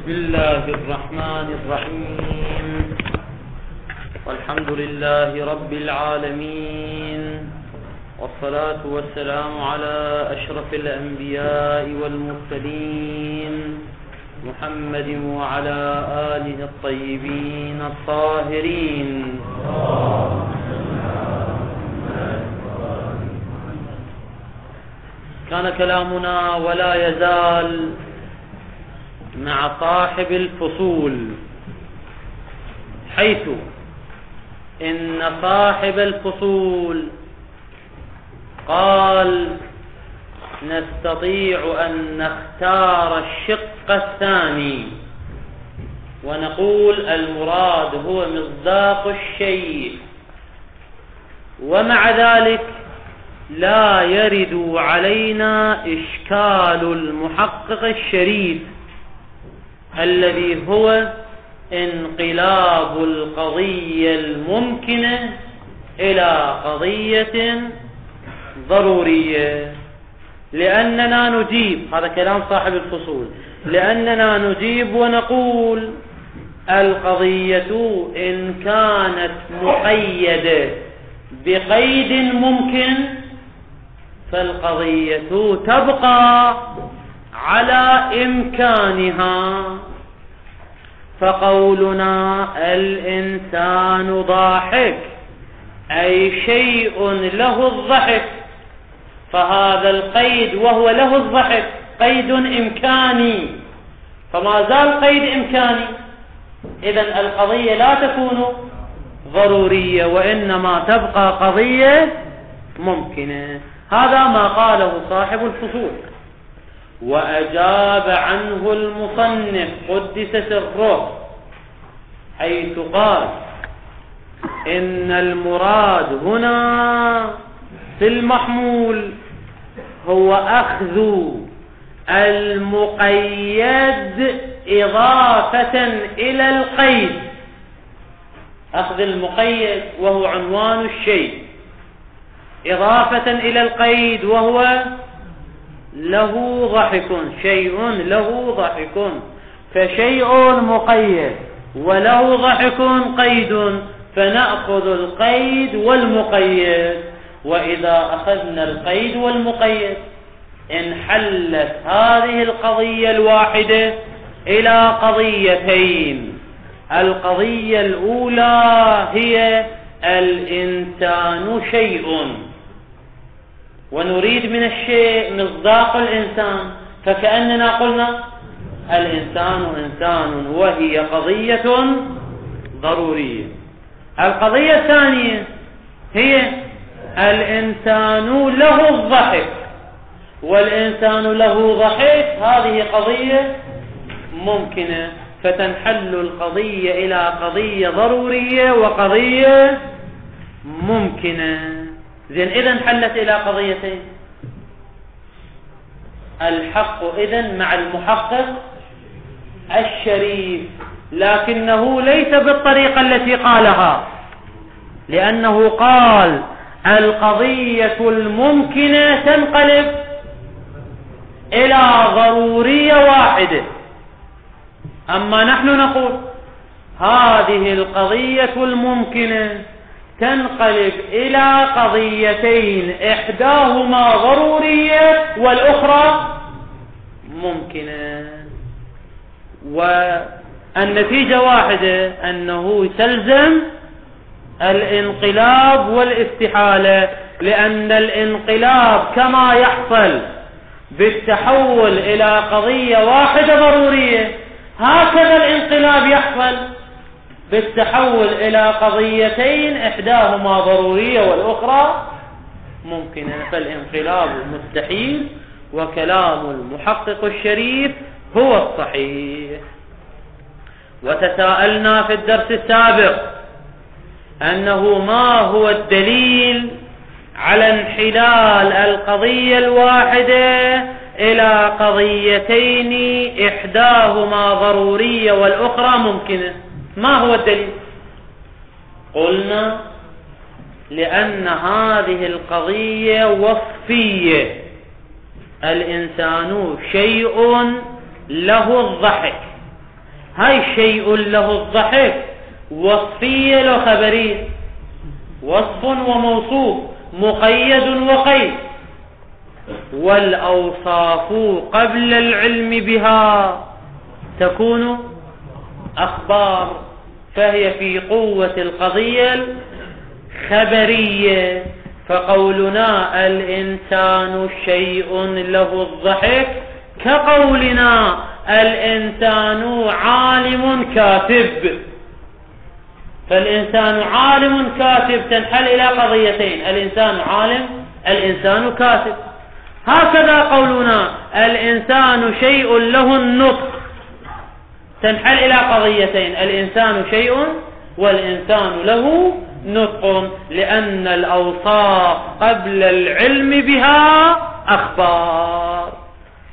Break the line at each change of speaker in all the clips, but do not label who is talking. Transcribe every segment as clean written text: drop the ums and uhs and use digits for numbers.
بسم الله الرحمن الرحيم. والحمد لله رب العالمين، والصلاة والسلام على أشرف الأنبياء والمرسلين محمد وعلى آله الطيبين الطاهرين. كان كلامنا ولا يزال مع صاحب الفصول، حيث إن صاحب الفصول قال نستطيع أن نختار الشق الثاني ونقول المراد هو مصداق الشيء، ومع ذلك لا يرد علينا إشكال المحقق الشريف الذي هو انقلاب القضية الممكنة إلى قضية ضرورية، لأننا نجيب، هذا كلام صاحب الفصول، لأننا نجيب ونقول القضية إن كانت مقيدة بقيد ممكن فالقضية تبقى على إمكانها. فقولنا الإنسان ضاحك أي شيء له الضحك، فهذا القيد وهو له الضحك قيد إمكاني، فما زال قيد إمكاني، إذن القضية لا تكون ضرورية وإنما تبقى قضية ممكنة. هذا ما قاله صاحب الفصول، وأجاب عنه المصنف قدس سره حيث قال إن المراد هنا في المحمول هو أخذ المقيد إضافة إلى القيد، أخذ المقيد وهو عنوان الشيء إضافة إلى القيد وهو له ضحك، شيء له ضحك، فشيء مقيد وله ضحك قيد، فنأخذ القيد والمقيد. وإذا أخذنا القيد والمقيد انحلت هذه القضية الواحدة إلى قضيتين. القضية الأولى هي الإنسان شيء، ونريد من الشيء مصداق الإنسان، فكأننا قلنا الإنسان إنسان وهي قضية ضرورية. القضية الثانية هي الإنسان له الضحك، والإنسان له ضحك، هذه قضية ممكنة، فتنحل القضية إلى قضية ضرورية وقضية ممكنة. زين، إذن حلت إلى قضيتين. الحق إذن مع المحقق الشريف، لكنه ليس بالطريقة التي قالها، لأنه قال القضية الممكنة تنقلب إلى ضرورية واحدة، أما نحن نقول هذه القضية الممكنة تنقلب إلى قضيتين، إحداهما ضرورية والأخرى ممكنة، والنتيجة واحدة، أنه تلزم الانقلاب والاستحالة، لأن الانقلاب كما يحصل بالتحول إلى قضية واحدة ضرورية، هكذا الانقلاب يحصل بالتحول إلى قضيتين إحداهما ضرورية والأخرى ممكنة، فالانقلاب مستحيل، وكلام المحقق الشريف هو الصحيح. وتساءلنا في الدرس السابق أنه ما هو الدليل على انحلال القضية الواحدة إلى قضيتين إحداهما ضرورية والأخرى ممكنة، ما هو الدليل؟ قلنا لأن هذه القضية وصفية، الإنسان شيء له الضحك، هاي شيء له الضحك وصفية له خبرية، وصف وموصوف، مقيد وقيد. والأوصاف قبل العلم بها تكون أخبار، فهي في قوة القضية الخبرية. فقولنا الإنسان شيء له الضحك كقولنا الإنسان عالم كاتب. فالإنسان عالم كاتب تنحل إلى قضيتين: الإنسان عالم، الإنسان كاتب. هكذا قولنا الإنسان شيء له النطق تنحل إلى قضيتين: الإنسان شيء والإنسان له نطق، لأن الأوصاف قبل العلم بها أخبار.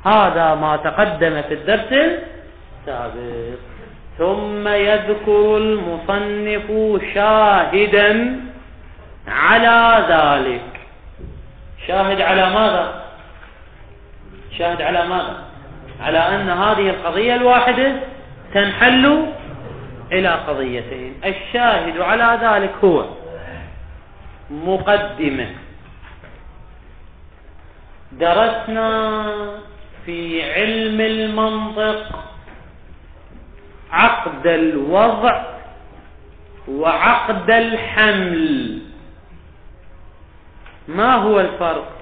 هذا ما تقدم في الدرس السابق. ثم يذكر المصنف شاهدا على ذلك. شاهد على ماذا؟ شاهد على ماذا؟ على أن هذه القضية الواحدة تنحل إلى قضيتين. الشاهد على ذلك هو مقدمة. درسنا في علم المنطق عقد الوضع وعقد الحمل. ما هو الفرق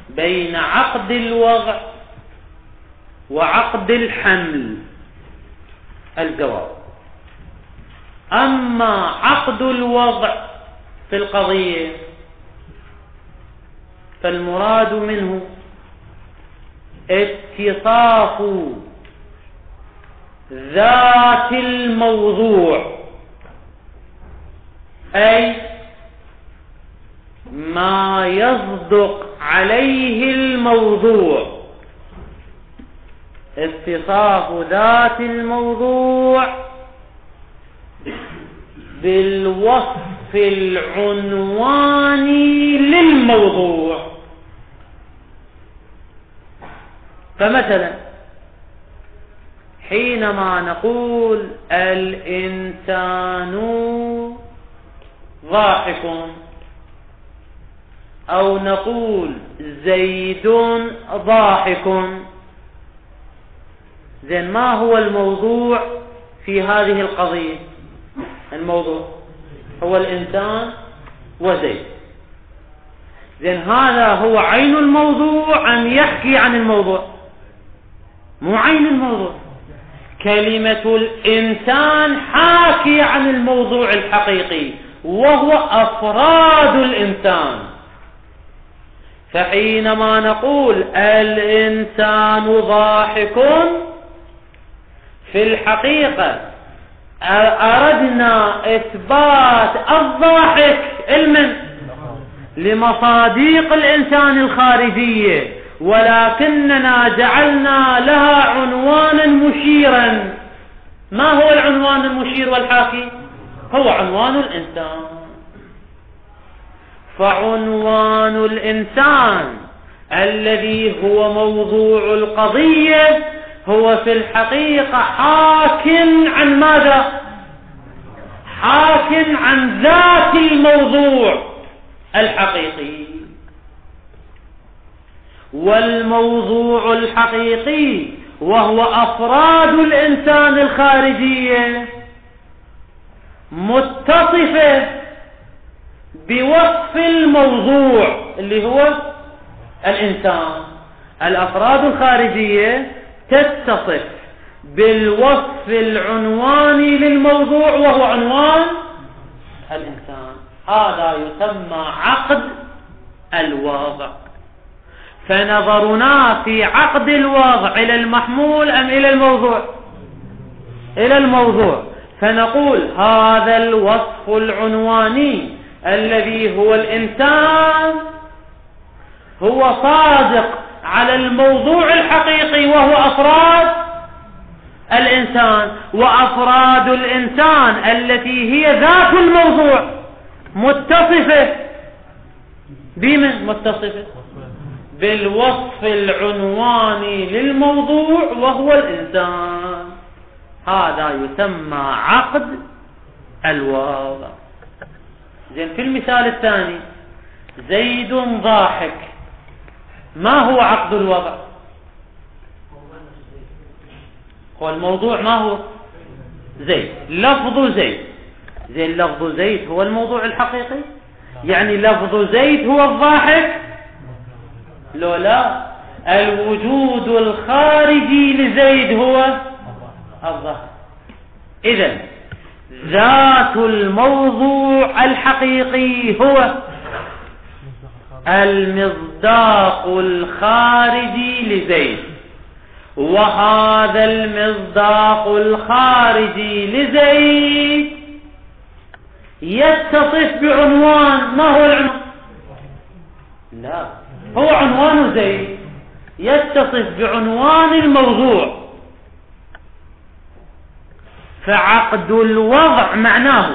بين عقد الوضع وعقد الحمل؟ الجواب: أما عقد الوضع في القضية فالمراد منه اتصاف ذات الموضوع، أي ما يصدق عليه الموضوع، اتصاف ذات الموضوع بالوصف العنواني للموضوع. فمثلا حينما نقول الإنسان ضاحك، أو نقول زيد ضاحك، زين ما هو الموضوع في هذه القضية؟ الموضوع هو الإنسان وزيد. زين هذا هو عين الموضوع أم يحكي عن الموضوع؟ مو عين الموضوع. كلمة الإنسان حاكي عن الموضوع الحقيقي وهو أفراد الإنسان. فحينما نقول الإنسان ضاحك في الحقيقة أردنا إثبات الضاحك لمصاديق الإنسان الخارجية، ولكننا جعلنا لها عنوانا مشيرا. ما هو العنوان المشير والحاكي؟ هو عنوان الإنسان. فعنوان الإنسان الذي هو موضوع القضية هو في الحقيقة حاكم عن ماذا؟ حاكم عن ذات الموضوع الحقيقي. والموضوع الحقيقي وهو أفراد الإنسان الخارجية متصفة بوصف الموضوع اللي هو الإنسان. الأفراد الخارجية تتصف بالوصف العنواني للموضوع وهو عنوان الإنسان. هذا يسمى عقد الوضع. فنظرنا في عقد الوضع إلى المحمول أم إلى الموضوع؟ إلى الموضوع. فنقول هذا الوصف العنواني الذي هو الإنسان هو صادق على الموضوع الحقيقي وهو أفراد الإنسان. وأفراد الإنسان التي هي ذات الموضوع متصفة بمن؟ متصفة بالوصف العنواني للموضوع وهو الإنسان. هذا يسمى عقد الوضع. زين، في المثال الثاني زيد ضاحك، ما هو عقد الوضع؟ هو الموضوع ما هو؟ زيد، لفظ زيد. زين، لفظ زيد هو الموضوع الحقيقي؟ يعني لفظ زيد هو الضاحك؟ لو لا، الوجود الخارجي لزيد هو الضاحك. إذن ذات الموضوع الحقيقي هو المصداق الخارجي لزيد، وهذا المصداق الخارجي لزيد يتصف بعنوان. ما هو العنوان؟ لا، هو عنوان زيد، يتصف بعنوان الموضوع. فعقد الوضع معناه،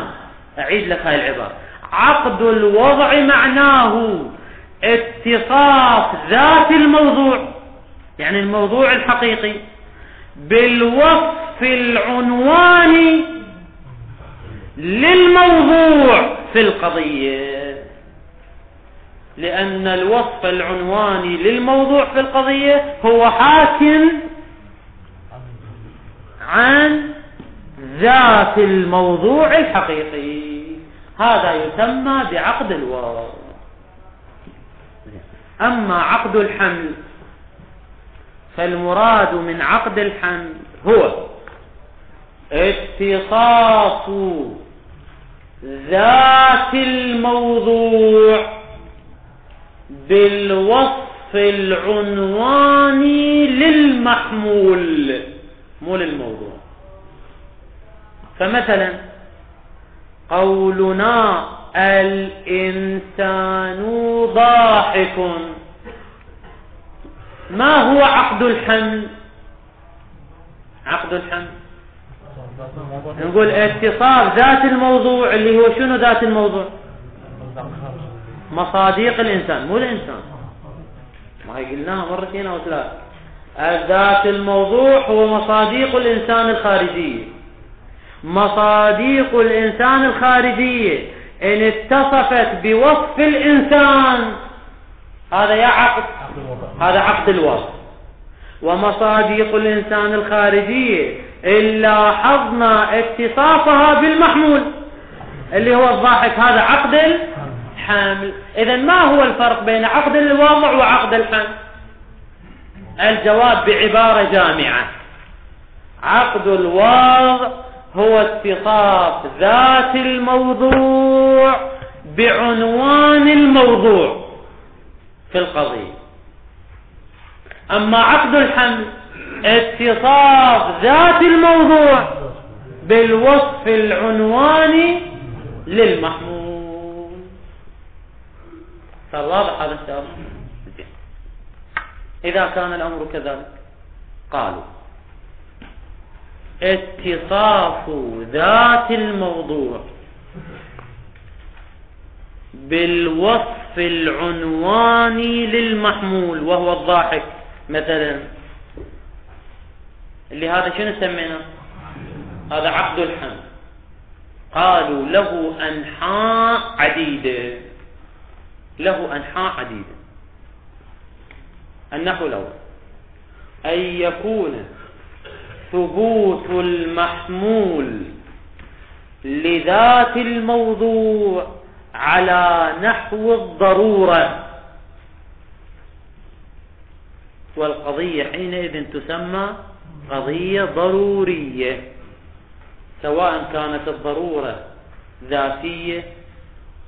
أعيد لك هاي العبارة، عقد الوضع معناه اتصاف ذات الموضوع، يعني الموضوع الحقيقي، بالوصف العنواني للموضوع في القضية، لأن الوصف العنواني للموضوع في القضية هو حاكم عن ذات الموضوع الحقيقي. هذا يسمى بعقد الوضع. أما عقد الحمل فالمراد من عقد الحمل هو اتصاف ذات الموضوع بالوصف العنواني للمحمول، مو للموضوع. فمثلا قولنا الإنسان ضاحك، ما هو عقد الحمل؟ عقد الحمل نقول اتصاف ذات الموضوع، اللي هو شنو ذات الموضوع؟ مصاديق الإنسان، مو الإنسان. ما هي قلناها مرتين أو ثلاث. ذات الموضوع هو مصاديق الإنسان الخارجية. مصاديق الإنسان الخارجية إن اتصفت بوصف الإنسان هذا يا عقد، هذا عقد الوصف. ومصاديق الإنسان الخارجية إن لاحظنا اتصافها بالمحمول اللي هو الضاحك، هذا عقد الحمل. إذن ما هو الفرق بين عقد الوضع وعقد الحمل؟ الجواب بعبارة جامعة: عقد الوضع هو اتصاف ذات الموضوع بعنوان الموضوع في القضية. أما عقد الحمل اتصاف ذات الموضوع بالوصف العنواني للمحمول. صار واضح هذا السؤال؟ إذا كان الأمر كذلك قالوا اتصاف ذات الموضوع بالوصف العنواني للمحمول وهو الضاحك مثلا، اللي هذا شنو سميناه؟ هذا عقد الحمل. قالوا له أنحاء عديدة، له أنحاء عديدة. النحو الأول: أن يكون ثبوت المحمول لذات الموضوع على نحو الضرورة، والقضية حينئذ تسمى قضية ضرورية، سواء كانت الضرورة ذاتية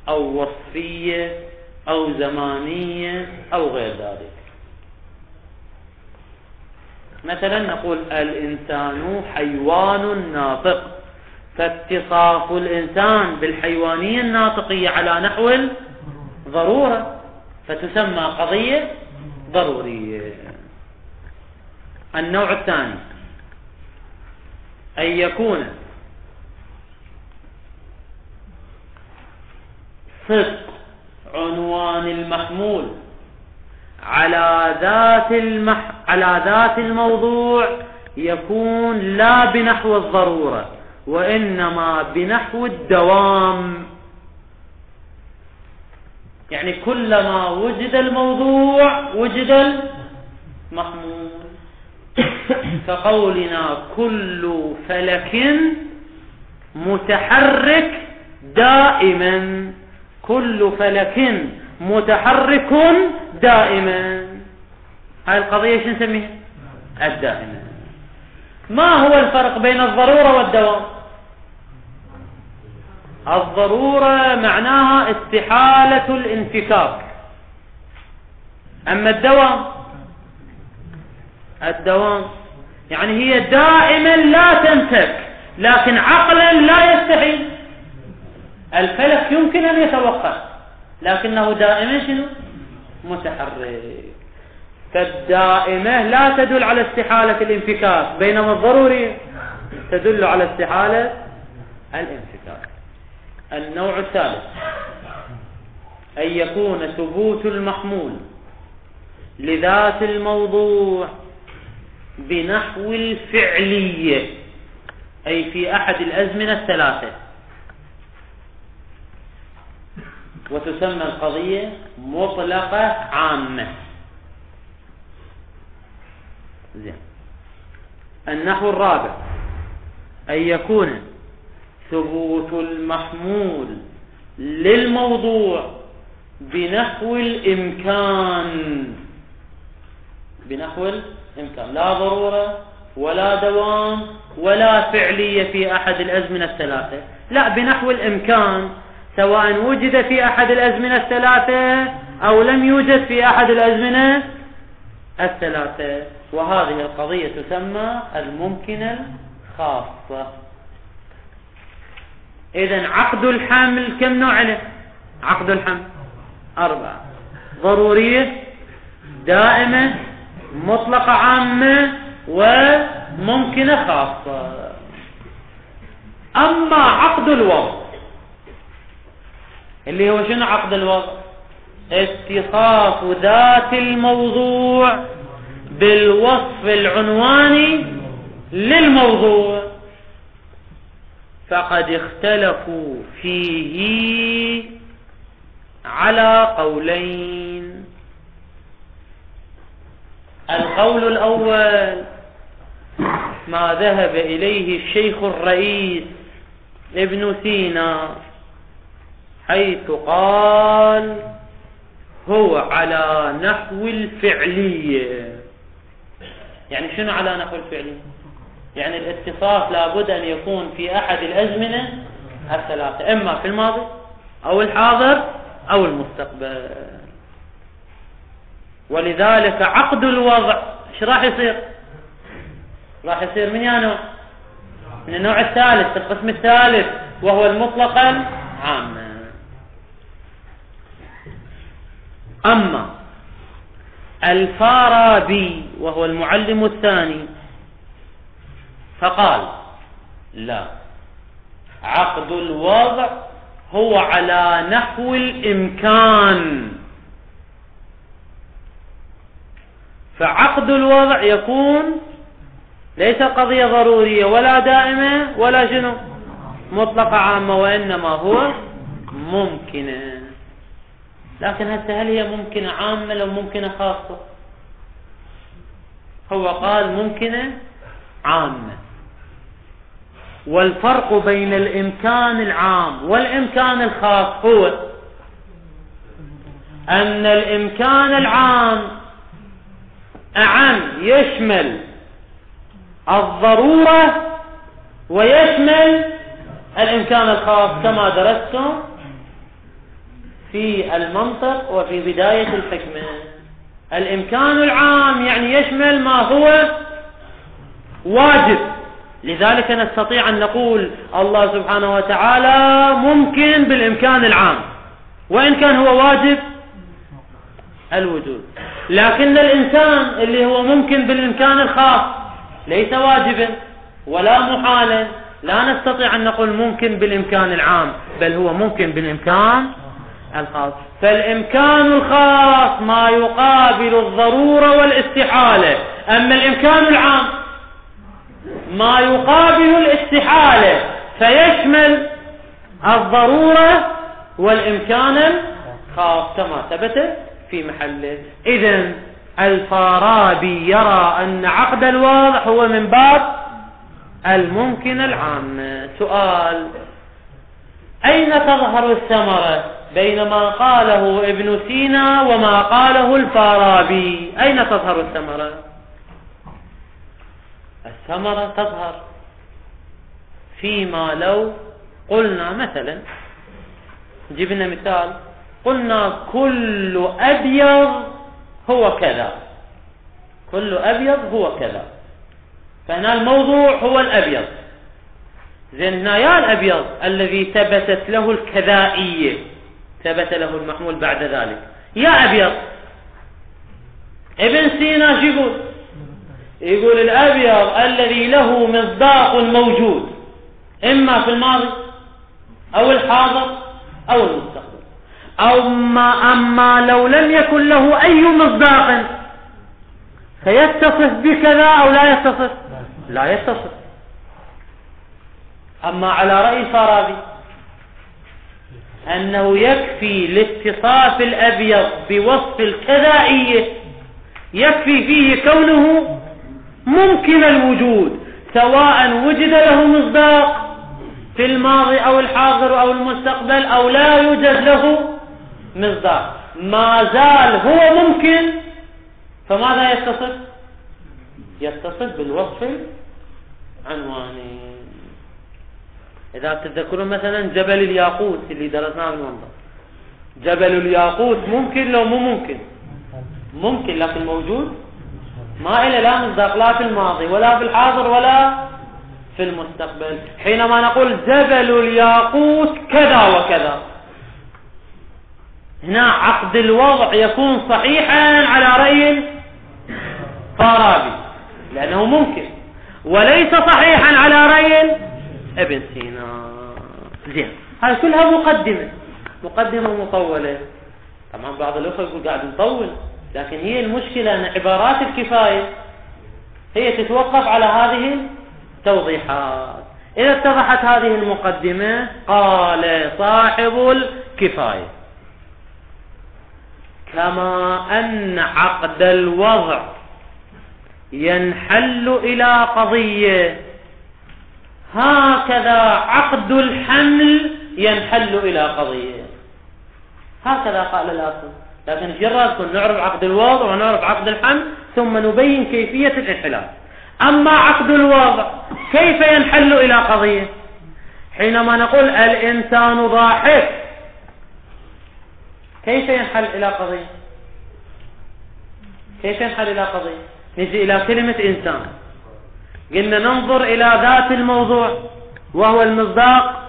أو وصفية أو زمانية أو غير ذلك. مثلا نقول الإنسان حيوان ناطق، فاتصاف الإنسان بالحيوانية الناطقية على نحو الضرورة، فتسمى قضية ضرورية. النوع الثاني: أن يكون صدق عنوان المحمول على ذات الموضوع يكون لا بنحو الضرورة وإنما بنحو الدوام. يعني كلما وجد الموضوع وجد المحمول، كقولنا كل فلك متحرك دائما، كل فلك متحرك دائما، هاي القضية شو نسميها؟ الدائمة. ما هو الفرق بين الضرورة والدوام؟ الضرورة معناها استحالة الانفكاك، أما الدوام يعني هي دائما لا تنفك، لكن عقلا لا يستحيل. الفلك يمكن أن يتوقف لكنه دائما شنو؟ متحرك. فالدائمة لا تدل على استحالة الانفكاك، بينما الضروري تدل على استحالة الانفكاك. النوع الثالث أن يكون ثبوت المحمول لذات الموضوع بنحو الفعلية، أي في أحد الأزمنة الثلاثة، وتسمى القضية مطلقة عامة. زين. النحو الرابع أن يكون ثبوت المحمول للموضوع بنحو الإمكان، لا ضرورة ولا دوام ولا فعلية في أحد الأزمنة الثلاثة، لا، بنحو الإمكان، سواء وجد في أحد الأزمنة الثلاثة أو لم يوجد في أحد الأزمنة الثلاثة. وهذه القضية تسمى الممكنة الخاصة. إذن عقد الحمل كم نوع له؟ عقد الحمل 4، ضرورية، دائمة، مطلقة عامة، وممكنة خاصة. أما عقد الوضع اللي هو شنو عقد الوضع؟ اتصاف ذات الموضوع بالوصف العنواني للموضوع، فقد اختلفوا فيه على قولين. القول الأول ما ذهب إليه الشيخ الرئيس ابن سينا، حيث قال هو على نحو الفعلية. يعني شنو على نحو الفعلية؟ يعني الاتصاف لابد أن يكون في أحد الأزمنة الثلاثة، إما في الماضي أو الحاضر أو المستقبل. ولذلك عقد الوضع ايش راح يصير؟ راح يصير من نوع؟ من النوع الثالث، القسم الثالث، وهو المطلق العام. أما الفارابي وهو المعلم الثاني فقال لا، عقد الوضع هو على نحو الإمكان، فعقد الوضع يكون ليس قضية ضرورية ولا دائمة ولا شنو مطلقة عامة، وإنما هو ممكنة. لكن هل هي ممكنة عامة لو ممكنة خاصة؟ هو قال ممكنة عامة. والفرق بين الإمكان العام والإمكان الخاص هو أن الإمكان العام أعم، يشمل الضرورة ويشمل الإمكان الخاص، كما درستم في المنطق وفي بداية الحكمة. الإمكان العام يعني يشمل ما هو واجب، لذلك نستطيع أن نقول الله سبحانه وتعالى ممكن بالإمكان العام وإن كان هو واجب الوجود. لكن الإنسان اللي هو ممكن بالإمكان الخاص ليس واجبا ولا محالا، لا نستطيع أن نقول ممكن بالإمكان العام، بل هو ممكن بالإمكان الخاص. فالإمكان الخاص ما يقابل الضرورة والاستحالة، أما الإمكان العام ما يقابل الاستحالة فيشمل الضرورة والإمكان الخاص كما ثبت في محله. إذن الفارابي يرى أن عقد الوضع هو من باب الممكن العام. سؤال: أين تظهر الثمرة بين ما قاله ابن سينا وما قاله الفارابي؟ أين تظهر الثمرة؟ الثمرة تظهر فيما لو قلنا مثلا، جبنا مثال، قلنا كل أبيض هو كذا، كل أبيض هو كذا، فهنا الموضوع هو الأبيض. زين هنا يا الأبيض الذي ثبتت له الكذائية، ثبت له المحمول بعد ذلك، يا أبيض. ابن سينا شو يقول؟ يقول الأبيض الذي له مصداق موجود إما في الماضي أو الحاضر أو المستقبل، أما لو لم يكن له أي مصداق فيتصف بكذا أو لا يتصف؟ لا يتصف. أما على رأي الفارابي أنه يكفي لاتصاف الأبيض بوصف الكذائية، يكفي فيه كونه ممكن الوجود، سواء وجد له مصداق في الماضي أو الحاضر أو المستقبل أو لا يوجد له مصداق، ما زال هو ممكن. فماذا يتصف؟ يتصف بالوصف العنواني. إذا تتذكرون مثلا جبل الياقوت اللي درسناه بالمنظر، جبل الياقوت ممكن لو مو ممكن؟ ممكن، لكن موجود ما إله لا مصداق لا في الماضي ولا في الحاضر ولا في المستقبل. حينما نقول جبل الياقوت كذا وكذا، هنا عقد الوضع يكون صحيحا على رأي الفارابي لأنه ممكن، وليس صحيحا على رأي ابن سينا. زين، هذه كلها مقدمة مطولة. طبعا بعض الأخوة يقول قاعد نطول، لكن هي المشكلة أن عبارات الكفاية هي تتوقف على هذه التوضيحات. إذا اتضحت هذه المقدمة، قال صاحب الكفاية: كما أن عقد الوضع ينحل إلى قضية، هكذا عقد الحمل ينحل إلى قضية. هكذا قال الأصل، لكن جرد نعرف عقد الوضع ونعرف عقد الحمل ثم نبين كيفية الانحلال. أما عقد الوضع كيف ينحل إلى قضية؟ حينما نقول الإنسان ضاحك، كيف ينحل إلى قضية؟ كيف ينحل إلى قضية؟ نجي إلى كلمة إنسان، قلنا ننظر إلى ذات الموضوع وهو المصداق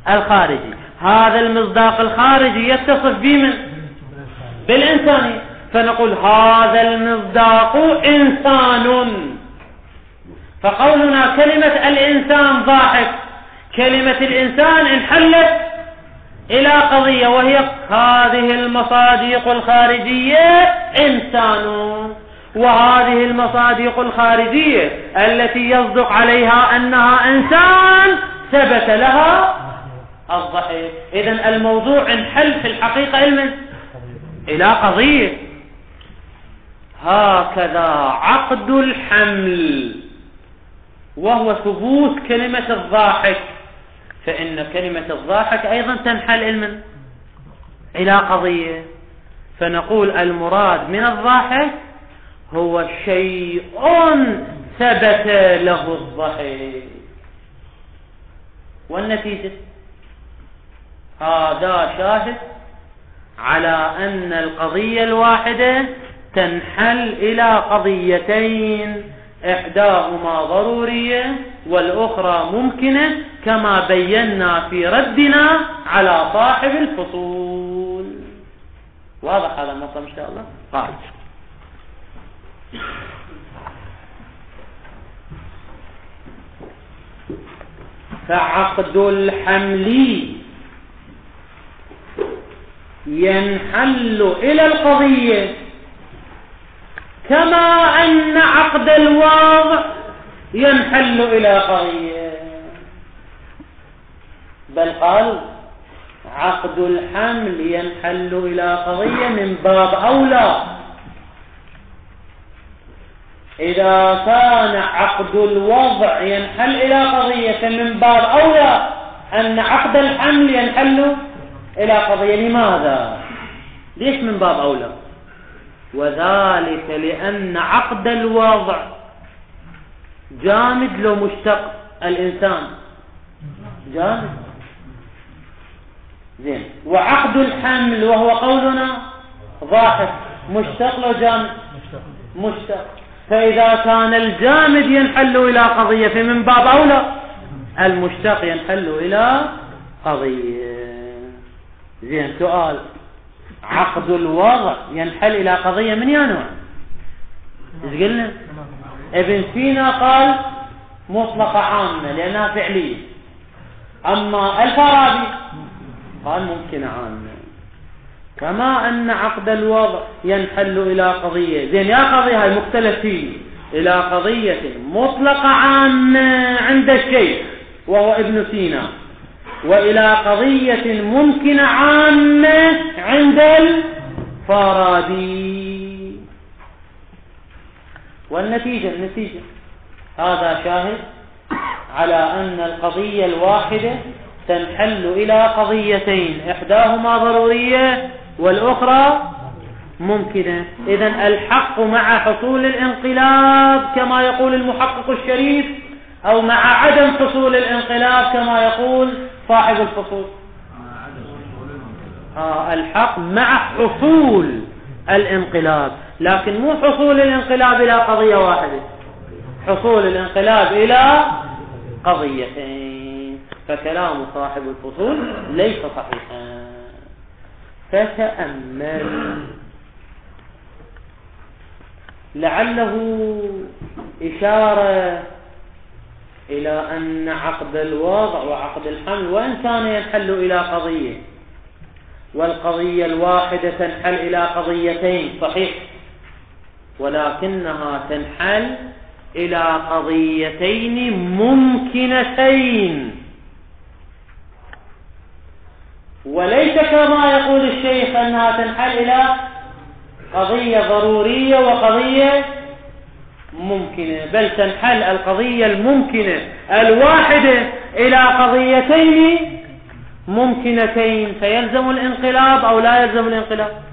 الخارجي. هذا المصداق الخارجي يتصف بمن؟ بالإنسانية، فنقول هذا المصداق إنسان. فقولنا كلمة الإنسان ضاحك، كلمة الإنسان انحلت إلى قضية وهي هذه المصادق الخارجية إنسان، وهذه المصادق الخارجية التي يصدق عليها أنها إنسان ثبت لها الضحك. إذن الموضوع انحل في الحقيقة إلى قضية. هكذا عقد الحمل وهو ثبوت كلمة الضاحك، فإن كلمة الضاحك أيضا تنحل إلى قضية. فنقول المراد من الضاحك هو شيء ثبت له الضحك، والنتيجة هذا شاهد على أن القضية الواحدة تنحل إلى قضيتين، إحداهما ضرورية والأخرى ممكنة، كما بينا في ردنا على صاحب الفصول. واضح هذا المطلب إن شاء الله؟ قال: فعقد الحمل ينحل إلى القضية كما أن عقد الوضع ينحل إلى قضية، بل قال عقد الحمل ينحل إلى قضية من باب أولى. إذا كان عقد الوضع ينحل إلى قضية من باب أولى أن عقد الحمل ينحل إلى قضية. لماذا؟ ليش من باب أولى؟ وذلك لأن عقد الوضع جامد لو مشتق الإنسان جامد زين، وعقد الحمل وهو قولنا ضاحك مشتق لو جامد مشتق. فإذا كان الجامد ينحل إلى قضية فمن باب أولى المشتق ينحل إلى قضية. زين، سؤال: عقد الوضع ينحل إلى قضية من يا نوع؟ ايش قلنا؟ ابن سينا قال مطلقة عامة لأنها فعلية، أما الفارابي قال ممكن عامة. كما أن عقد الوضع ينحل إلى قضية، زين يا قضية هاي مختلف فيه، إلى قضية مطلقة عامة عند الشيخ وهو ابن سينا، وإلى قضية ممكنة عامة عند الفارابي. والنتيجة هذا شاهد على أن القضية الواحدة تنحل إلى قضيتين، إحداهما ضرورية والأخرى ممكنة. إذن الحق مع حصول الانقلاب كما يقول المحقق الشريف، أو مع عدم حصول الانقلاب كما يقول صاحب الفصول. الحق مع حصول الانقلاب، لكن مو حصول الانقلاب إلى قضية واحدة، حصول الانقلاب إلى قضيتين. فكلام صاحب الفصول ليس صحيحا. فتأمل، لعله إشارة إلى أن عقد الوضع وعقد الحمل وإن كان ينحل إلى قضية، والقضية الواحدة تنحل إلى قضيتين صحيح، ولكنها تنحل إلى قضيتين ممكنتين، وليس كما يقول الشيخ أنها تنحل إلى قضية ضرورية وقضية ممكنة، بل تنحل القضية الممكنة الواحدة إلى قضيتين ممكنتين. فيلزم الانقلاب أو لا يلزم الانقلاب؟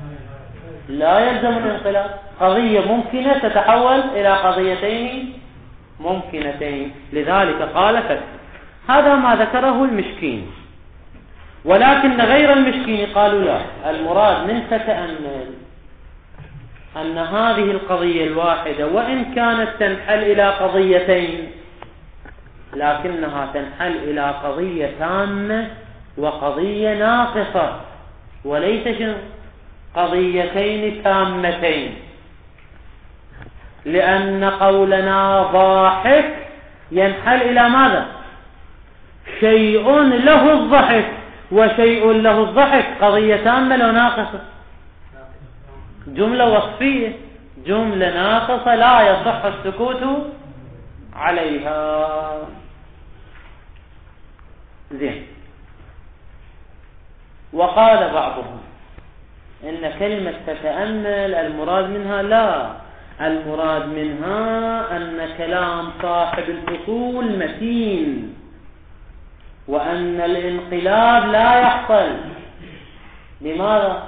لا يلزم الانقلاب. قضية ممكنة تتحول إلى قضيتين ممكنتين. لذلك قال فتح. هذا ما ذكره المشكين، ولكن غير المشكين قالوا لا، المراد من فتأمل أن هذه القضية الواحدة وإن كانت تنحل إلى قضيتين، لكنها تنحل إلى قضية تامة وقضية ناقصة، وليس قضيتين تامتين. لأن قولنا ضاحك ينحل إلى ماذا؟ شيء له الضحك وشيء له الضحك، قضية تامة لو ناقصة، جملة وصفية، جملة ناقصة لا يصح السكوت عليها. زين. وقال بعضهم إن كلمة تتأمل المراد منها لا، المراد منها أن كلام صاحب الفصول متين، وأن الانقلاب لا يحصل. لماذا؟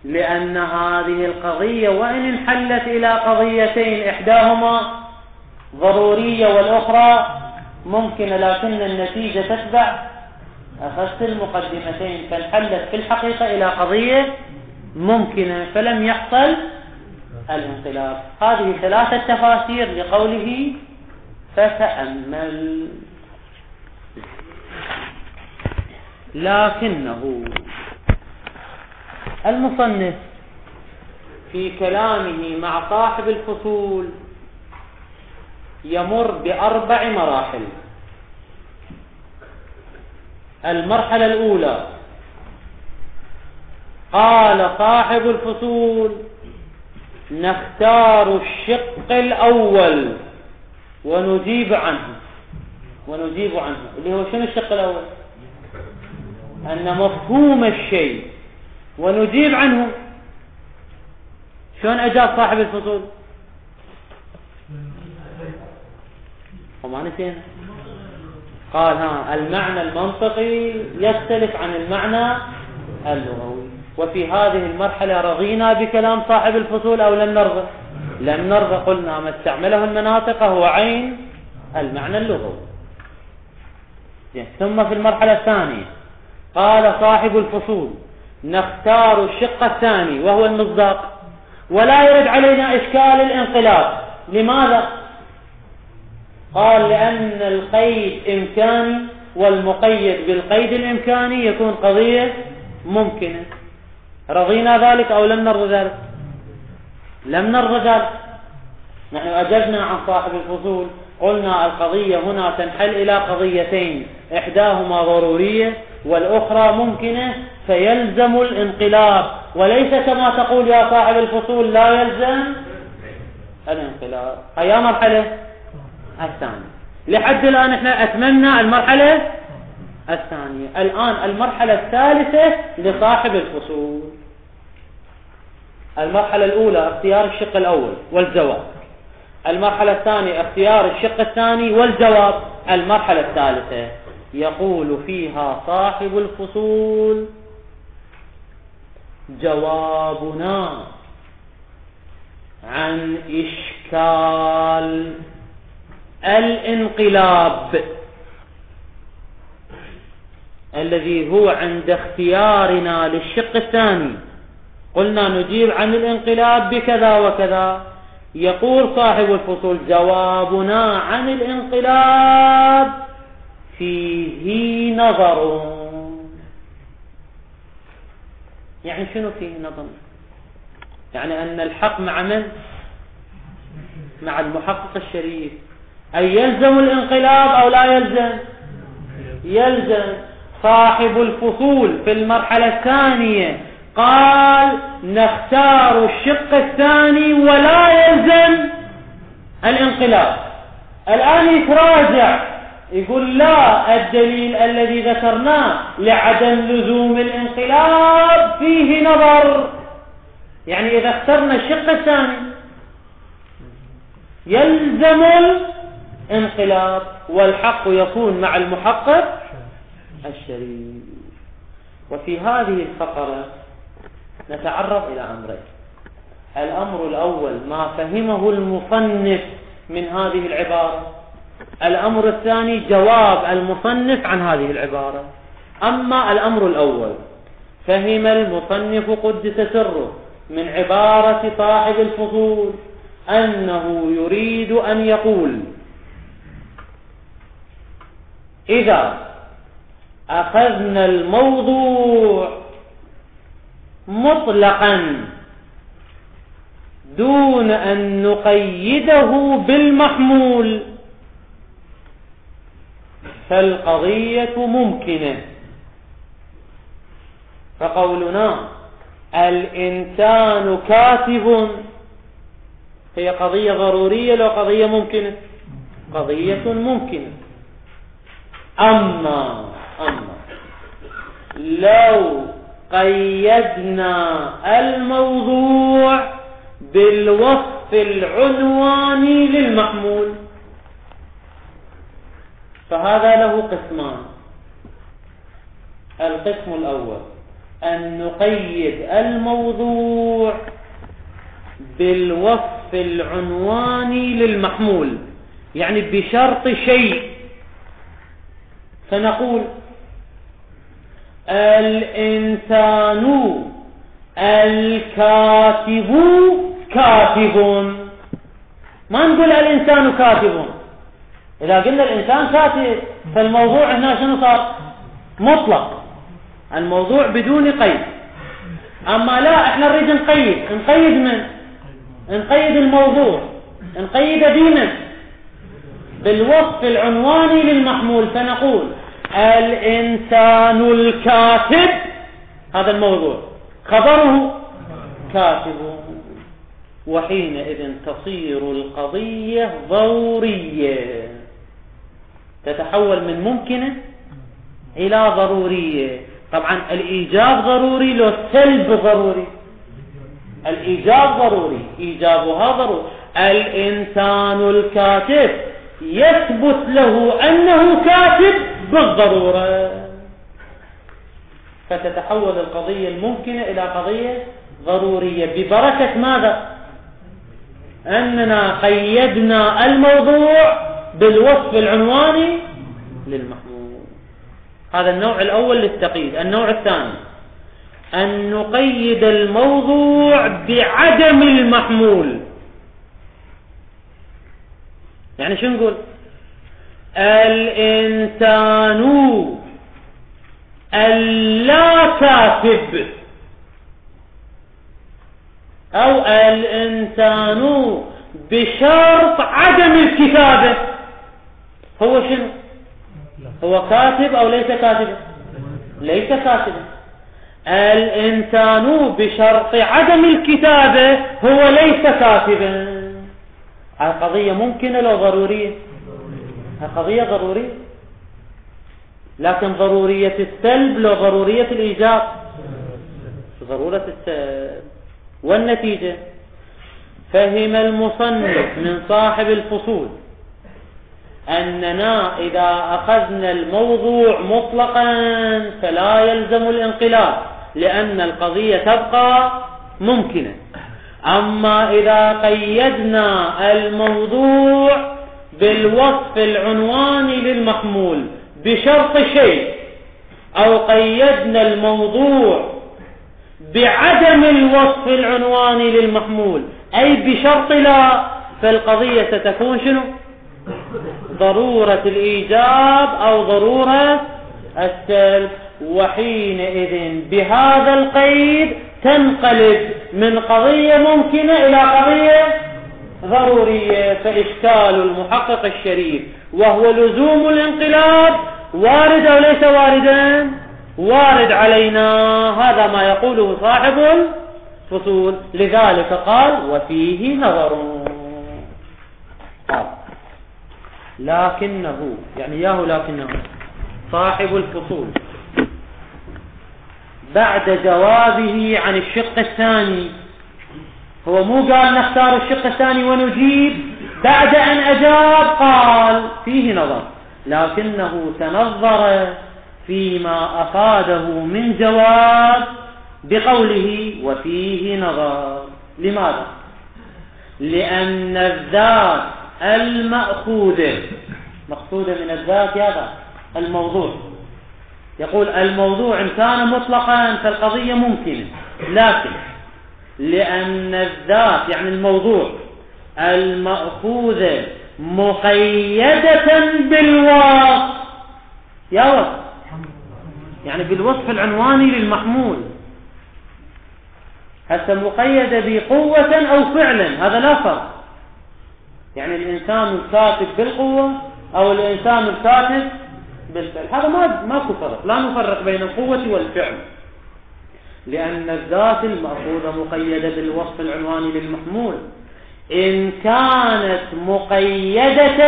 لأن هذه القضية وإن انحلت إلى قضيتين إحداهما ضرورية والأخرى ممكنة، لكن النتيجة تتبع أخذت المقدمتين، فانحلت في الحقيقة إلى قضية ممكنة فلم يحصل الانقلاب. هذه ثلاثة تفاسير لقوله فتأمل. لكنه المصنف في كلامه مع صاحب الفصول يمر بأربع مراحل. المرحلة الأولى قال صاحب الفصول نختار الشق الأول ونجيب عنه اللي هو شنو الشق الأول؟ أن مفهوم الشيء ونجيب عنه. شلون أجاب صاحب الفصول؟ وما نسينا قال المعنى المنطقي يختلف عن المعنى اللغوي. وفي هذه المرحلة رضينا بكلام صاحب الفصول أو لم نرضى؟ لم نرضى. قلنا ما استعمله المناطق هو عين المعنى اللغوي. ثم في المرحلة الثانية قال صاحب الفصول نختار الشق الثاني وهو المصداق، ولا يرد علينا إشكال الانقلاب. لماذا؟ قال لأن القيد إمكاني، والمقيد بالقيد الإمكاني يكون قضية ممكنة. رضينا ذلك أو لم نرضى ذلك؟ لم نرضى ذلك. نحن أجبنا عن صاحب الفصول قلنا القضية هنا تنحل إلى قضيتين، إحداهما ضرورية والأخرى ممكنة، فيلزم الانقلاب، وليس كما تقول يا صاحب الفصول لا يلزم الانقلاب. هي مرحلة الثانية. لحد الآن احنا أتمنى المرحلة الثانية. الآن المرحلة الثالثة لصاحب الفصول. المرحلة الأولى اختيار الشق الأول والجواب، المرحلة الثانية اختيار الشق الثاني والجواب، المرحلة الثالثة يقول فيها صاحب الفصول جوابنا عن إشكال الانقلاب الذي هو عند اختيارنا للشق الثاني. قلنا نجيب عن الانقلاب بكذا وكذا. يقول صاحب الفصول جوابنا عن الانقلاب فيه نظر. يعني شنو فيه نظر؟ يعني أن الحق مع من؟ مع المحقق الشريف. أي يلزم الانقلاب أو لا يلزم؟ يلزم. صاحب الفصول في المرحلة الثانية قال نختار الشق الثاني ولا يلزم الانقلاب. الآن يتراجع يقول لا، الدليل الذي ذكرناه لعدم لزوم الانقلاب فيه نظر. يعني إذا اخترنا الشق الثاني يلزم الانقلاب، والحق يكون مع المحقق الشريف. وفي هذه الفقرة نتعرض إلى أمرين. الأمر الأول ما فهمه المصنف من هذه العبارة، الأمر الثاني جواب المصنف عن هذه العبارة. أما الأمر الأول فهم المصنف قدس سره من عبارة صاحب الفصول أنه يريد أن يقول إذا أخذنا الموضوع مطلقا دون أن نقيده بالمحمول فالقضية ممكنة. فقولنا الإنسان كاتب هي قضية ضرورية لو قضية ممكنة؟ قضية ممكنة. أما لو قيدنا الموضوع بالوصف العنواني للمحمول فهذا له قسمان. القسم الأول أن نقيد الموضوع بالوصف العنواني للمحمول، يعني بشرط شيء، فنقول الإنسان الكاتب كاتب، ما نقول الإنسان كاتب. إذا قلنا الإنسان كاتب فالموضوع هنا شنو صار؟ مطلق، الموضوع بدون قيد. أما لا، احنا نريد نقيد من؟ نقيد الموضوع، نقيد بمن؟ بالوصف العنواني للمحمول، فنقول الإنسان الكاتب، هذا الموضوع، خبره كاتب. وحينئذ تصير القضية ضرورية، تتحول من ممكنة إلى ضرورية. طبعا الإيجاب ضروري لو السلب ضروري. الإيجاب ضروري، إيجابها ضروري. الإنسان الكاتب يثبت له أنه كاتب بالضرورة، فتتحول القضية الممكنة إلى قضية ضرورية ببركة ماذا؟ أننا قيدنا الموضوع بالوصف العنواني للمحمول. هذا النوع الأول للتقييد. النوع الثاني أن نقيد الموضوع بعدم المحمول. يعني شو نقول؟ الإنسان اللا كاتب، أو الإنسان بشرط عدم الكتابة. هو شنو؟ هو كاتب أو ليس كاتبا؟ ليس كاتبا. الإنسان بشرط عدم الكتابة هو ليس كاتبا. القضية ممكنة لو ضرورية؟ القضية ضرورية، لكن ضرورية السلب لو ضرورية الإيجاب؟ ضرورة السلب. والنتيجة فهم المصنف من صاحب الفصول أننا إذا أخذنا الموضوع مطلقا فلا يلزم الانقلاب، لأن القضية تبقى ممكنة. أما إذا قيدنا الموضوع بالوصف العنواني للمحمول بشرط شيء، أو قيدنا الموضوع بعدم الوصف العنواني للمحمول أي بشرط لا، فالقضية ستكون شنو؟ ضرورة الإيجاب أو ضرورة السلب. وحينئذ بهذا القيد تنقلب من قضية ممكنة إلى قضية ضرورية. فإشكال المحقق الشريف وهو لزوم الانقلاب وارد أو ليس واردا؟ وارد علينا. هذا ما يقوله صاحب الفصول، لذلك قال وفيه نظر. لكنه، يعني ياهو لكنه صاحب الفصول بعد جوابه عن الشق الثاني، هو مو قال نختار الشق الثاني ونجيب، بعد أن أجاب قال فيه نظر، لكنه تنظر فيما أفاده من جواب بقوله وفيه نظر. لماذا؟ لأن الذات المأخوذة، مقصودة من الذات هذا الموضوع، يقول الموضوع إن كان مطلقا فالقضية ممكنة، لكن لأن الذات يعني الموضوع المأخوذة مقيدة بالوصف، يا وصف يعني بالوصف العنواني للمحمول، هسه مقيدة بقوة أو فعلا، هذا لا فرق. يعني الإنسان الكاتب بالقوة أو الإنسان الكاتب بالفعل، هذا ماكو فرق، لا نفرق بين القوة والفعل، لأن الذات المأخوذة مقيدة بالوصف العنواني للمحمول. إن كانت مقيدة،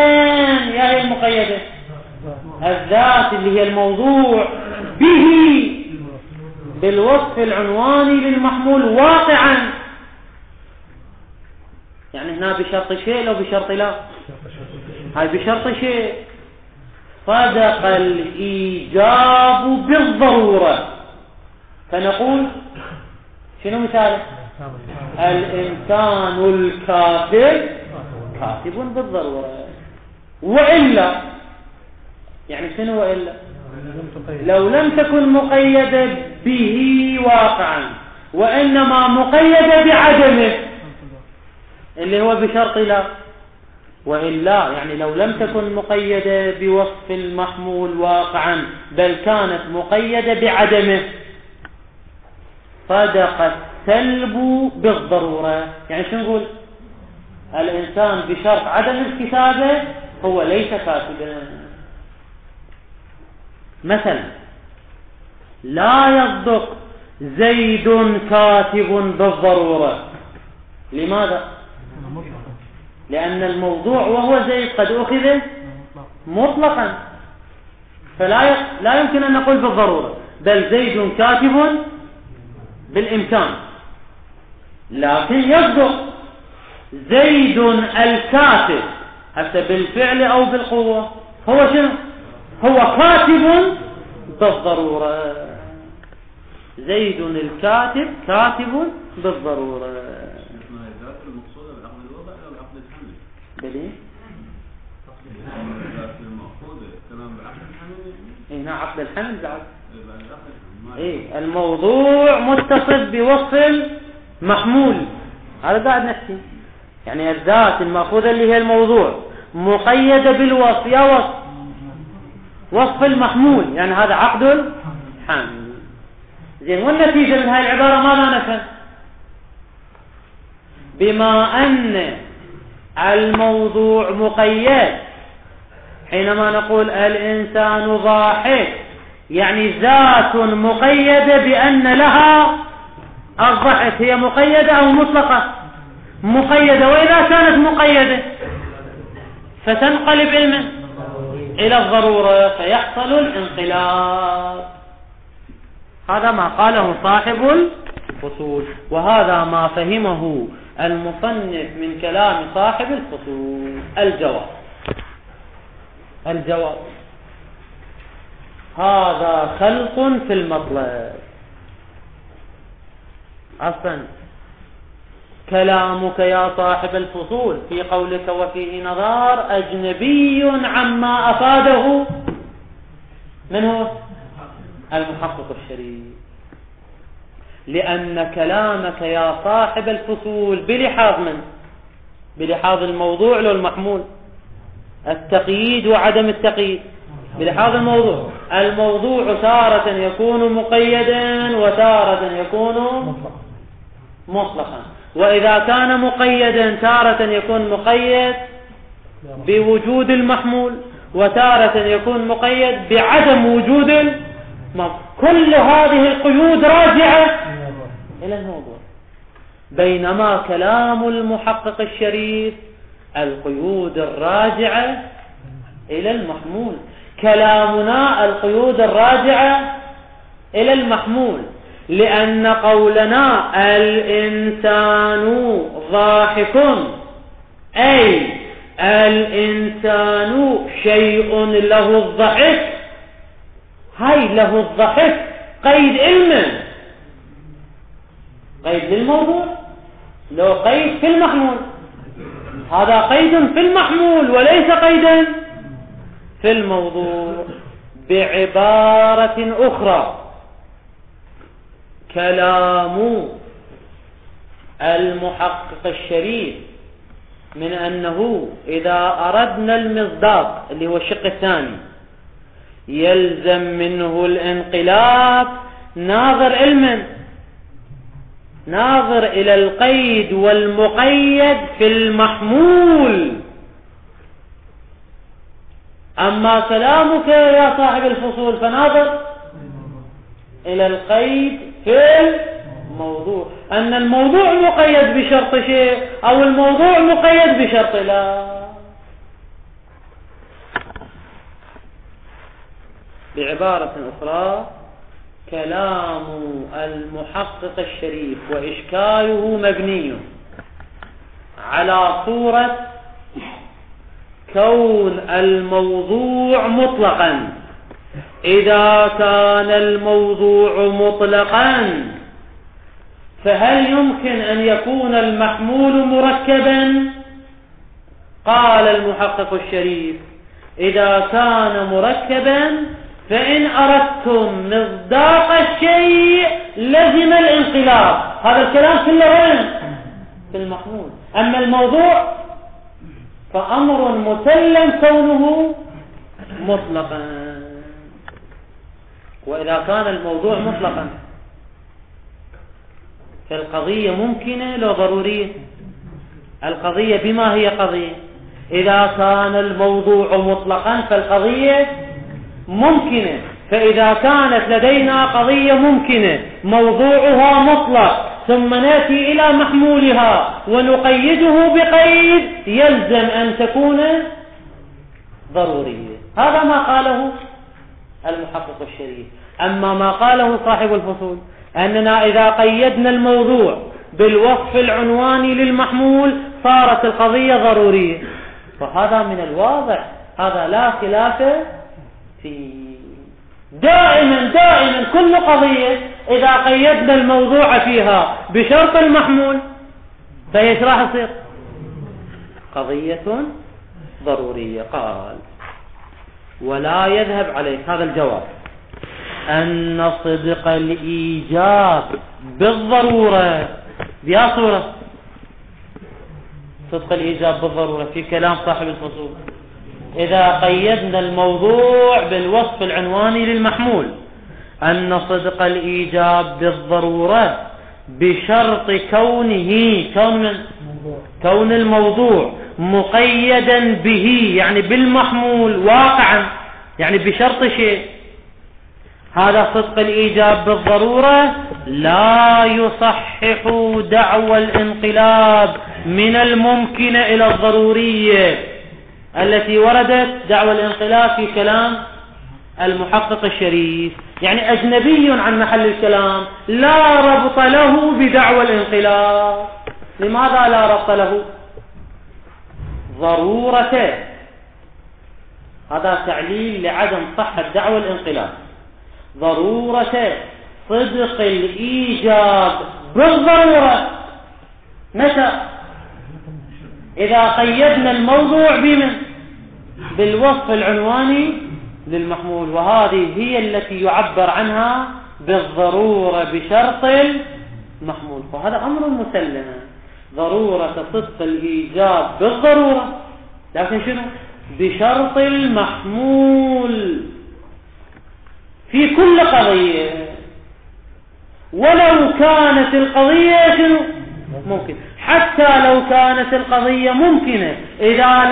يا هي المقيدة الذات اللي هي الموضوع به بالوصف العنواني للمحمول واقعا، يعني هنا بشرط شيء لو بشرط لا، هاي بشرط شيء، صدق الإيجاب بالضرورة. فنقول شنو مثال؟ الإنسان الكاتب كاتب بالضرورة. وإلا يعني شنو وإلا؟ لو لم تكن مقيدة به واقعا وإنما مقيدة بعدمه اللي هو بشرط لا، وإلا يعني لو لم تكن مقيدة بوصف المحمول واقعا بل كانت مقيدة بعدمه صدق السلب بالضرورة. يعني شو نقول؟ الإنسان بشرط عدم الكتابة هو ليس كاتبا. مثلا لا يصدق زيد كاتب بالضرورة، لماذا؟ لأن الموضوع وهو زيد قد أخذ مطلقا، لا يمكن أن نقول بالضرورة، بل زيد كاتب بالإمكان، لكن يصدق زيد الكاتب حتى بالفعل أو بالقوة هو شنو؟ هو كاتب بالضرورة. زيد الكاتب كاتب بالضرورة. بلي هنا عقد الحمل بعد الموضوع متصف بوصف محمول، هذا قاعد نحكي، يعني الذات المأخوذة اللي هي الموضوع مقيدة بالوصف، يا وصف المحمول، يعني هذا عقد الحمل. زين، والنتيجة من هاي العبارة ماذا نفهم؟ بما أن الموضوع مقيد، حينما نقول الإنسان ضاحك يعني ذات مقيدة بأن لها الضحك، هي مقيدة أو مطلقة؟ مقيدة. وإذا كانت مقيدة فتنقلب إلى الضرورة فيحصل الانقلاب. هذا ما قاله صاحب الفصول، وهذا ما فهمه المصنف من كلام صاحب الفصول. الجواب هذا خلق في المطلب. أصلا كلامك يا صاحب الفصول في قولك وفيه نظار أجنبي عما أفاده من هو المحقق الشريف، لأن كلامك يا صاحب الفصول بلحاظ الموضوع لو المحمول، التقييد وعدم التقييد بلحاظ الموضوع تارة يكون مقيدا وتارة يكون مطلقا، وإذا كان مقيدا تارة يكون مقيد بوجود المحمول وتارة يكون مقيد بعدم وجود المحمول. كل هذه القيود راجعة إلى الموضوع، بينما كلام المحقق الشريف القيود الراجعة إلى المحمول، كلامنا القيود الراجعة إلى المحمول، لأن قولنا الإنسان ضاحك أي الإنسان شيء له الضحك، هاي له الضحك قيد قيد للموضوع، لو قيد في المحمول، هذا قيد في المحمول وليس قيدا في الموضوع. بعبارة أخرى، كلام المحقق الشريف من أنه إذا أردنا المصداق اللي هو الشق الثاني يلزم منه الانقلاب، ناظر إلى القيد والمقيد في المحمول. أما كلامك يا صاحب الفصول فناظر إلى القيد في الموضوع، أن الموضوع مقيد بشرط شيء أو الموضوع مقيد بشرط لا. بعبارة أخرى، كلام المحقق الشريف وإشكاله مبني على صورة كون الموضوع مطلقا. إذا كان الموضوع مطلقا فهل يمكن أن يكون المحمول مركبا؟ قال المحقق الشريف إذا كان مركبا فإن أردتم مصداق الشيء لزم الانقلاب. هذا الكلام كله في المحمول. أما الموضوع فأمر مسلم كونه مطلقا. وإذا كان الموضوع مطلقا فالقضية ممكنة لو ضرورية. القضية بما هي قضية، إذا كان الموضوع مطلقا فالقضية ممكنة، فإذا كانت لدينا قضية ممكنة موضوعها مطلق ثم نأتي إلى محمولها ونقيده بقيد يلزم أن تكون ضرورية. هذا ما قاله المحقق الشريف. أما ما قاله صاحب الفصول أننا إذا قيدنا الموضوع بالوصف العنواني للمحمول صارت القضية ضرورية، فهذا من الواضح، هذا لا خلاف فيه. دائما كل قضية إذا قيدنا الموضوع فيها بشرط المحمول فإيش راح يصير؟ قضية ضرورية. قال ولا يذهب عليك هذا الجواب أن صدق الإيجاب بالضرورة بيا صورة صدق الإيجاب بالضرورة في كلام صاحب الفصول إذا قيدنا الموضوع بالوصف العنواني للمحمول أن صدق الإيجاب بالضرورة بشرط كون الموضوع مقيدا به، يعني بالمحمول واقعا، يعني بشرط شيء. هذا صدق الإيجاب بالضرورة لا يصحح دعوى الانقلاب من الممكنة إلى الضرورية التي وردت دعوى الانقلاب في كلام المحقق الشريف، يعني أجنبي عن محل الكلام، لا ربط له بدعوى الانقلاب. لماذا لا ربط له؟ ضرورته، هذا تعليل لعدم صحة دعوى الانقلاب. ضرورته صدق الإيجاب بالضرورة متى؟ إذا قيدنا الموضوع بالوصف العنواني للمحمول، وهذه هي التي يعبر عنها بالضرورة بشرط المحمول، فهذا أمر مسلم. ضرورة صدق الإيجاب بالضرورة، لكن شنو؟ بشرط المحمول في كل قضية، ولو كانت القضية شنو؟ ممكن، حتى لو كانت القضية ممكنة إذا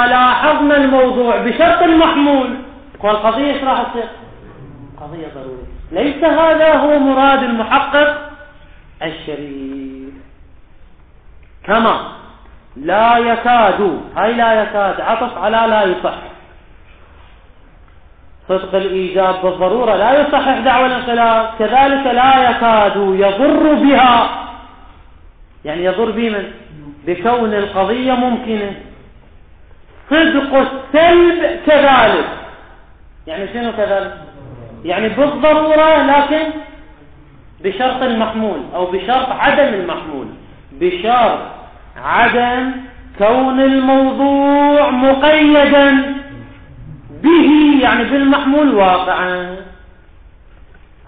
لاحظنا الموضوع بشرط المحمول والقضية ايش راح تصير؟ قضية ضرورية. ليس هذا هو مراد المحقق الشريف. كما لا يكاد، هاي لا يكاد عطف على لا يصح. صدق الإيجاب بالضرورة لا يصحح دعوى الانقلاب، كذلك لا يكاد يضر بها، يعني يضر بمن؟ بكون القضية ممكنة. صدق السلب كذلك، يعني شنو كذلك؟ يعني بالضرورة لكن بشرط المحمول أو بشرط عدم المحمول، بشرط عدم كون الموضوع مقيدا به، يعني بالمحمول واقعا.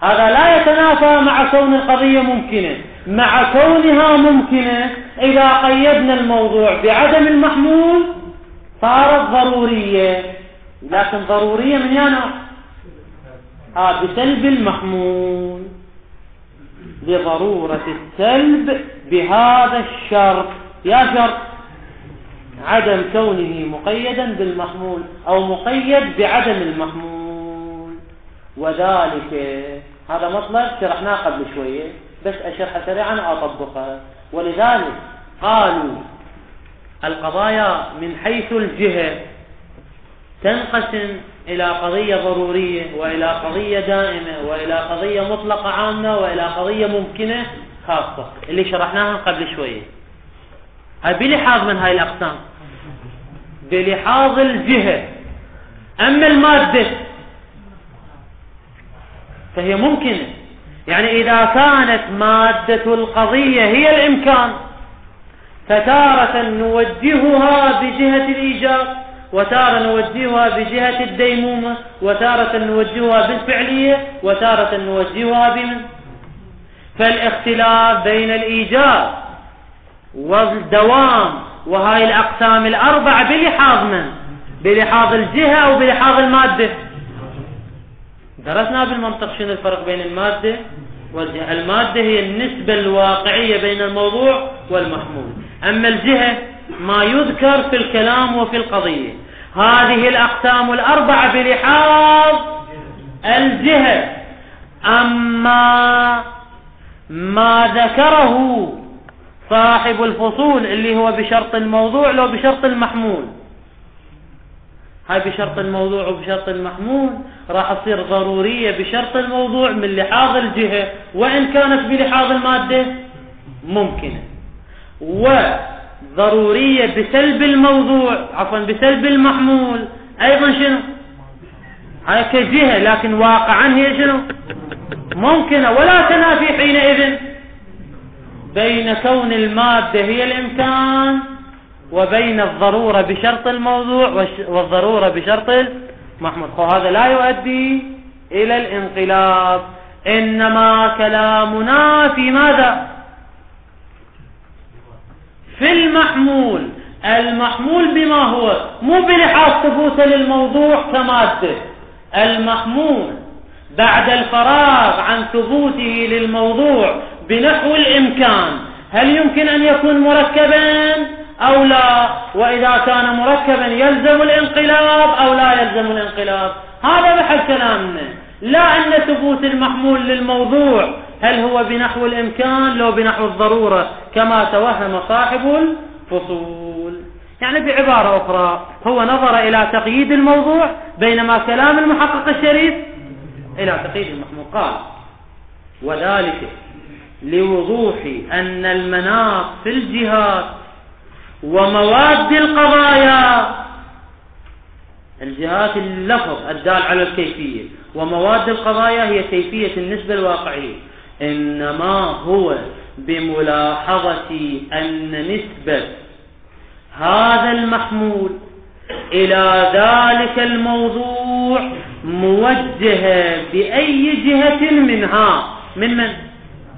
هذا لا يتنافى مع كون القضية ممكنة. مع كونها ممكنة إذا قيدنا الموضوع بعدم المحمول صارت ضرورية، لكن ضرورية من يانا بسلب المحمول، لضرورة السلب بهذا الشرط. يا شرط عدم كونه مقيدا بالمحمول أو مقيد بعدم المحمول. وذلك هذا مطلب شرحناه قبل شوية، بس أشرح سريعا أطبقه. ولذلك قالوا القضايا من حيث الجهة تنقسم إلى قضية ضرورية وإلى قضية دائمة وإلى قضية مطلقة عامة وإلى قضية ممكنة خاصة اللي شرحناها قبل شوية. بلحاظ من هاي الأقسام، بلحاظ الجهة. أما المادة فهي ممكنة، يعني إذا كانت مادة القضية هي الإمكان فتارة نوجهها بجهة الإيجاب، وتارة نوجهها بجهة الديمومة، وتارة نوجهها بالفعلية، وتارة نوجهها بمن. فالاختلاف بين الإيجاب والدوام وهاي الأقسام الأربعة بلحاظ من؟ بلحاظ الجهة أو بلحاظ المادة. درسنا بالمنطق شنو الفرق بين المادة والجهة. المادة هي النسبة الواقعية بين الموضوع والمحمول، أما الجهة ما يذكر في الكلام وفي القضية. هذه الأقسام الأربعة بلحاظ الجهة. أما ما ذكره صاحب الفصول اللي هو بشرط الموضوع لو بشرط المحمول، هاي بشرط الموضوع وبشرط المحمول راح تصير ضرورية بشرط الموضوع من لحاظ الجهة، وإن كانت بلحاظ المادة ممكنة، وضرورية بسلب الموضوع بسلب المحمول أيضا شنو؟ هاي كجهة، لكن واقعا هي شنو؟ ممكنة، ولا تنافي حينئذ بين كون المادة هي الإمكان وبين الضرورة بشرط الموضوع والضرورة بشرط المحمول. هذا لا يؤدي إلى الانقلاب، إنما كلامنا في ماذا؟ في المحمول. المحمول بما هو، مو بلحاظ ثبوته للموضوع كمادة. المحمول بعد الفراغ عن ثبوته للموضوع بنحو الإمكان، هل يمكن أن يكون مركبا أو لا؟ وإذا كان مركبا يلزم الانقلاب أو لا يلزم الانقلاب؟ هذا بحث كلامنا، لا أن ثبوت المحمول للموضوع هل هو بنحو الإمكان لو بنحو الضرورة كما توهم صاحب الفصول. يعني بعبارة أخرى هو نظر إلى تقييد الموضوع، بينما كلام المحقق الشريف إلى تقييد المحمول. قال: وذلك لوضوح أن المناط في الجهات ومواد القضايا، الجهات اللفظ الدال على الكيفية، ومواد القضايا هي كيفية النسبة الواقعية، إنما هو بملاحظة أن نسبة هذا المحمول إلى ذلك الموضوع موجهة بأي جهة منها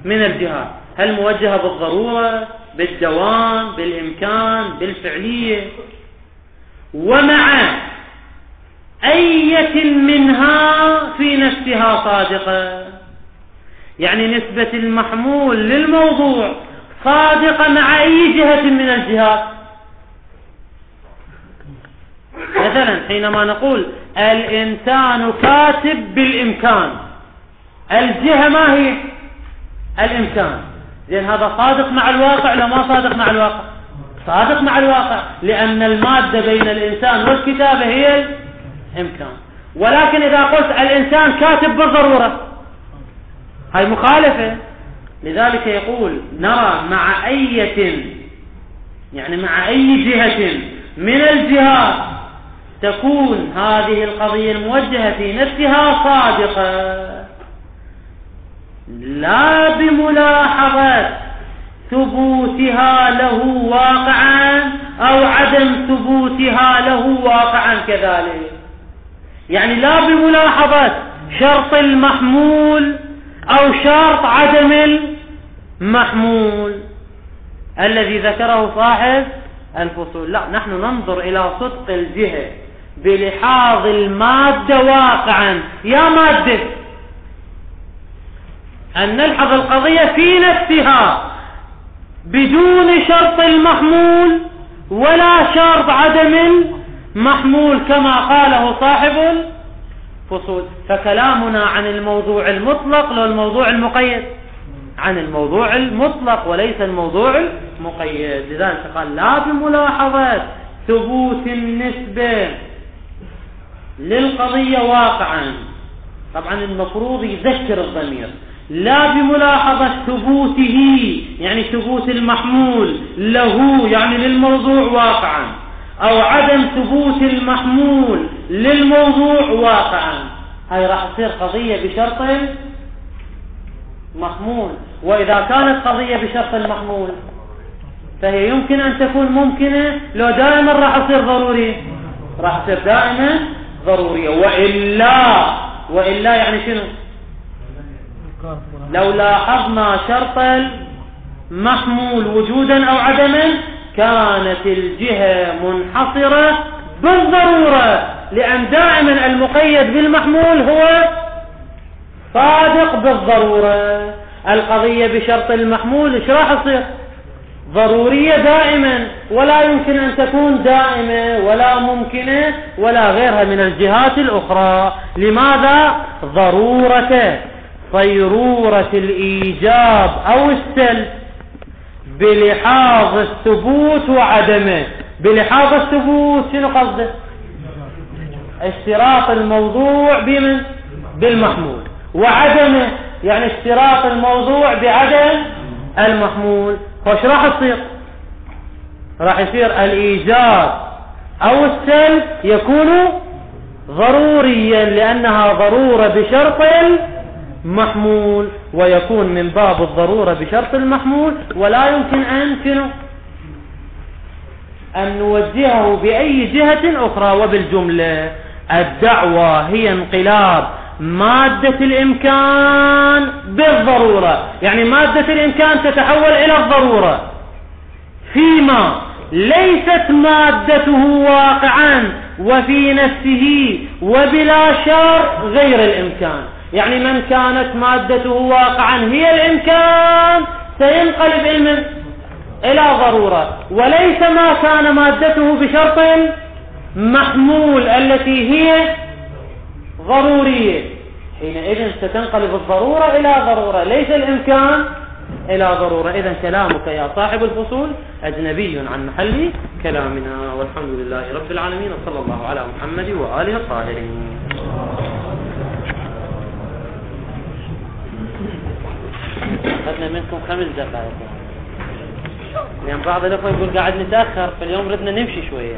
من الجهات. هل موجهة بالضرورة، بالدوام، بالإمكان، بالفعلية، ومع أية منها في نفسها صادقة. يعني نسبة المحمول للموضوع صادقة مع أي جهة من الجهات. مثلا حينما نقول الإنسان كاتب بالإمكان، الجهة ما هي؟ الإمكان. لأن هذا صادق مع الواقع لو ما صادق مع الواقع؟ صادق مع الواقع، لأن المادة بين الإنسان والكتابة هي الإمكان. ولكن إذا قلت الإنسان كاتب بالضرورة، هاي مخالفة. لذلك يقول نرى مع أية، يعني مع أي جهة من الجهات تكون هذه القضية الموجهة في نفسها صادقة، لا بملاحظة ثبوتها له واقعا أو عدم ثبوتها له واقعا كذلك. يعني لا بملاحظة شرط المحمول أو شرط عدم المحمول الذي ذكره صاحب الفصول، لا، نحن ننظر إلى صدق الجهة بلحاظ المادة واقعا. يا مادة أن نلحظ القضية في نفسها بدون شرط المحمول ولا شرط عدم المحمول كما قاله صاحب الفصول. فكلامنا عن الموضوع المطلق لو الموضوع المقيد، عن الموضوع المطلق وليس الموضوع المقيد. لذلك قال لا بملاحظة ثبوت النسبة للقضية واقعا. طبعا المفروض يذكر الضمير، لا بملاحظة ثبوته يعني ثبوت المحمول له يعني للموضوع واقعا، أو عدم ثبوت المحمول للموضوع واقعا. هاي راح تصير قضية بشرط المحمول. وإذا كانت قضية بشرط المحمول فهي يمكن أن تكون ممكنة لو دائما راح تصير ضروري، راح تصير دائما ضرورية. وإلا يعني شنو؟ لو لاحظنا شرط المحمول وجودا أو عدما كانت الجهة منحصرة بالضرورة، لأن دائما المقيد بالمحمول هو صادق بالضرورة. القضية بشرط المحمول ايش راح تصير؟ ضرورية دائما، ولا يمكن أن تكون دائمة ولا ممكنة ولا غيرها من الجهات الأخرى. لماذا؟ ضرورته. صيرورة الإيجاب أو السلب بلحاظ الثبوت وعدمه. بلحاظ الثبوت شنو قصده؟ اشتراط الموضوع بمن؟ بالمحمول. وعدمه يعني اشتراط الموضوع بعدم المحمول. فايش راح يصير؟ راح يصير الإيجاب أو السلب يكون ضروريا لأنها ضرورة بشرط المحمول، ويكون من باب الضرورة بشرط المحمول، ولا يمكن أن نوجهه بأي جهة أخرى. وبالجملة الدعوة هي انقلاب مادة الإمكان بالضرورة، يعني مادة الإمكان تتحول إلى الضرورة فيما ليست مادته واقعا وفي نفسه وبلا شر غير الإمكان. يعني من كانت مادته واقعا هي الإمكان سينقلب إلى ضرورة، وليس ما كان مادته بشرط محمول التي هي ضرورية. حينئذ ستنقلب الضرورة إلى ضرورة، ليس الإمكان إلى ضرورة. إذن كلامك يا صاحب الفصول أجنبي عن محل كلامنا. والحمد لله رب العالمين، وصلى الله على محمد وآله الطاهرين. أخذنا منكم 5 دقائق، لأن بعض الأخوة يقول قاعد نتأخر، فاليوم ردنا نمشي شوية.